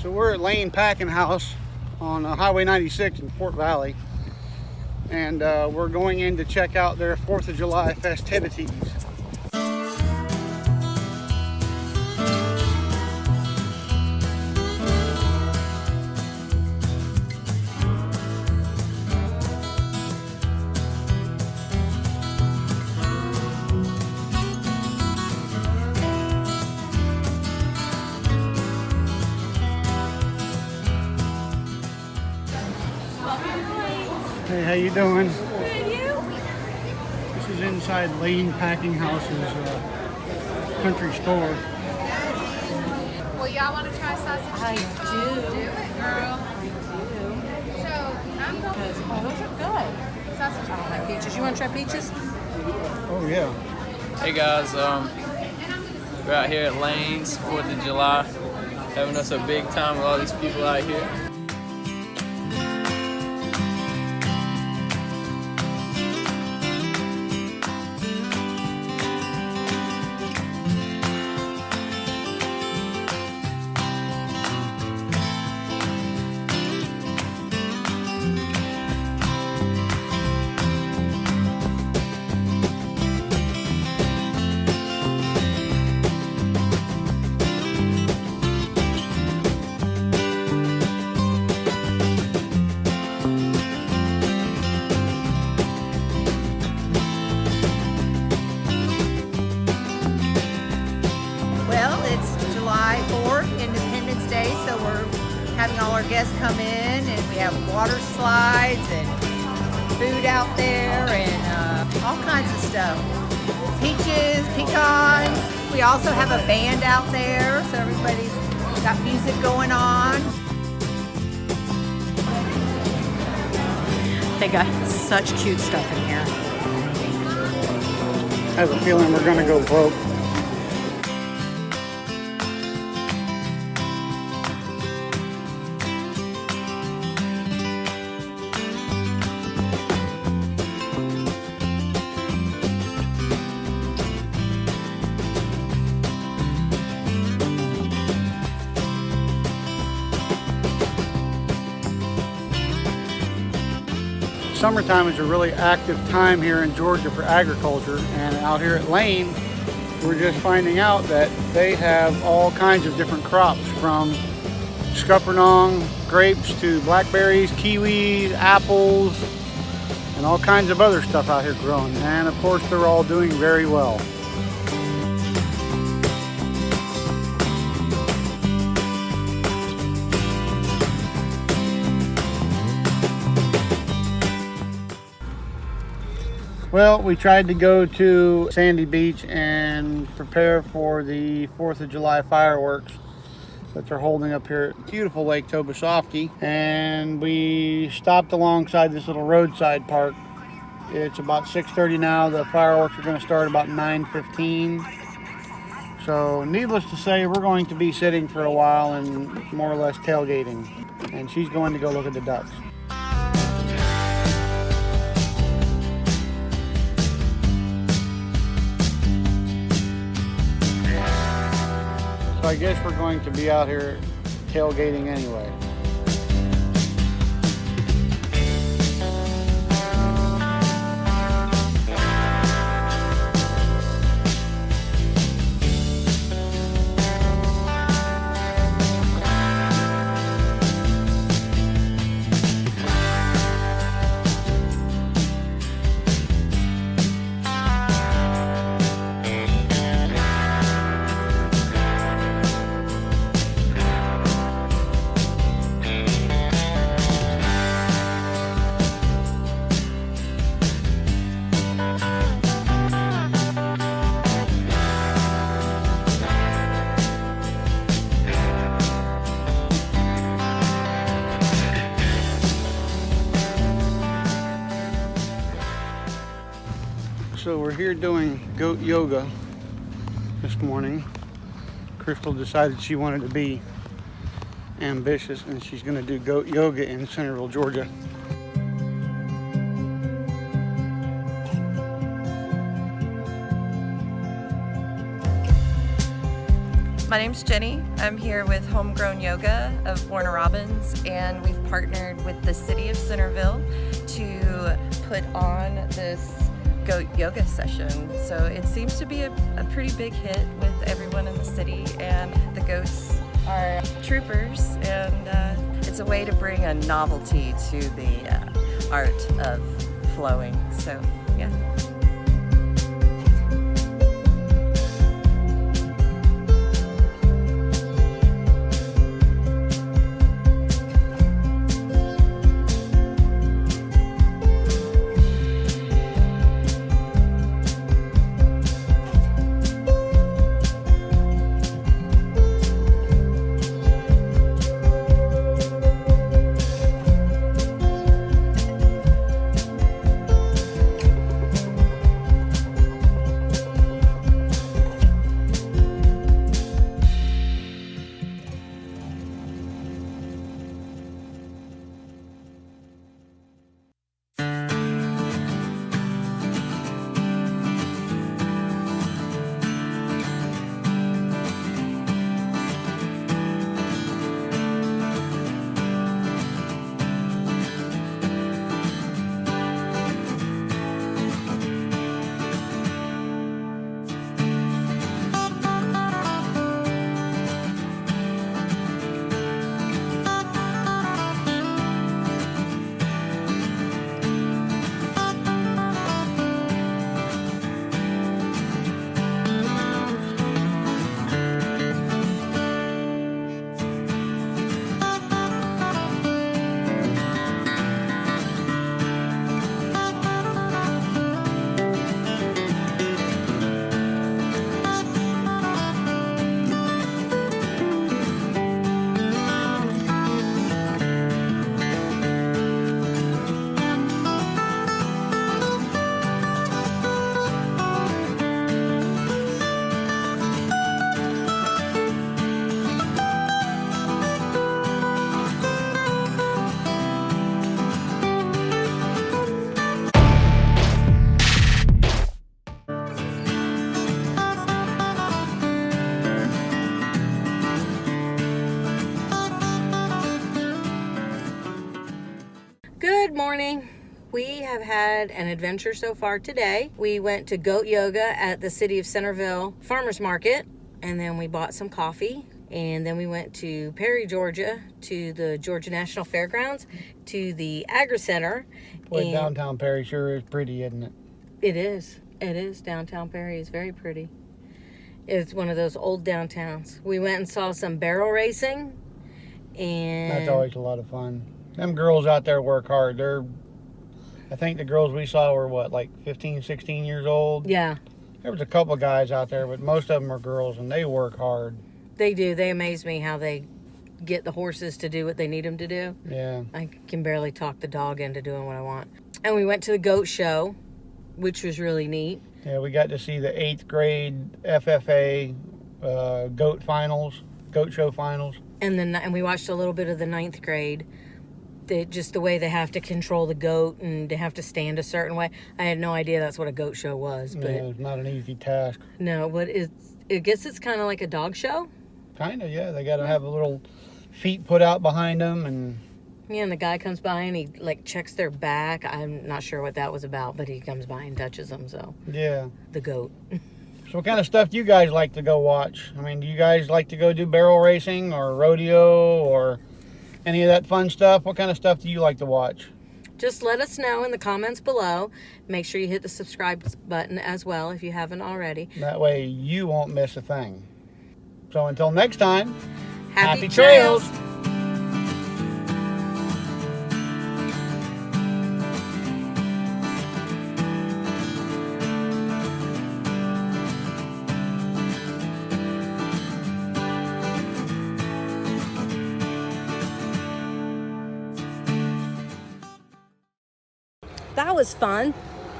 So we're at Lane Packing House on Highway 96 in Fort Valley, and we're going in to check out their 4th of July festivities. Hey, how you doing? Good, you? This is inside Lane Packing House's country store. Well, y'all want to try sausage I cheese balls? do. Do it, girl. So, I'm going Oh, those are good. sausage I don't like peaches. You want to try peaches? Oh yeah. Hey guys, we're out here at Lane's 4th of July, having us a big time with all these people out here. Well, it's July 4th, Independence Day, so we're having all our guests come in, and we have water slides and food out there and all kinds of stuff. Peaches, pecans. We also have a band out there, so everybody's got music going on. They got such cute stuff in here. I have a feeling we're gonna go broke. Summertime is a really active time here in Georgia for agriculture, and out here at Lane we're just finding out that they have all kinds of different crops, from scuppernong grapes to blackberries, kiwis, apples, and all kinds of other stuff out here growing, and of course they're all doing very well. Well, we tried to go to Sandy Beach and prepare for the 4th of July fireworks that they're holding up here at beautiful Lake Tobosoffke. And we stopped alongside this little roadside park. It's about 6:30 now. The fireworks are going to start about 9:15. So needless to say, we're going to be sitting for a while and more or less tailgating. And she's going to go look at the ducks. So I guess we're going to be out here tailgating anyway. So we're here doing goat yoga this morning. Crystal decided she wanted to be ambitious and she's going to do goat yoga in Centerville, Georgia. My name's Jenny. I'm here with Homegrown Yoga of Warner Robins, and we've partnered with the city of Centerville to put on this goat yoga session. So it seems to be a pretty big hit with everyone in the city, and the goats are troopers, and it's a way to bring a novelty to the art of flowing. So yeah. Good morning. We have had an adventure so far today. We went to goat yoga at the City of Centerville Farmers Market, and then we bought some coffee, and then we went to Perry, Georgia, to the Georgia National Fairgrounds, to the Agri Center. Boy, downtown Perry sure is pretty, isn't it? It is. It is. Downtown Perry is very pretty. It's one of those old downtowns. We went and saw some barrel racing, and That's always a lot of fun. Them girls out there work hard. I think the girls we saw were what, like 15, 16 years old? yeah, There was a couple guys out there, but most of them are girls, and they work hard. they do. They amaze me how they get the horses to do what they need them to do. Yeah. I can barely talk the dog into doing what I want. And we went to the goat show, which was really neat. Yeah, we got to see the 8th grade FFA goat show finals. And we watched a little bit of the 9th grade. Just the way they have to control the goat and they have to stand a certain way. I had no idea that's what a goat show was. But Yeah, it's not an easy task. no, but I guess it's kind of like a dog show. Kind of, yeah. They got to have a little feet put out behind them, and Yeah, and the guy comes by and he like checks their back. I'm not sure what that was about, but he comes by and touches them. So yeah. the goat. So what kind of stuff do you guys like to go watch? I mean, do you guys like to go do barrel racing or rodeo or any of that fun stuff? What kind of stuff do you like to watch? Just let us know in the comments below. Make sure you hit the subscribe button as well if you haven't already. That way you won't miss a thing. So until next time, Happy trails! That was fun.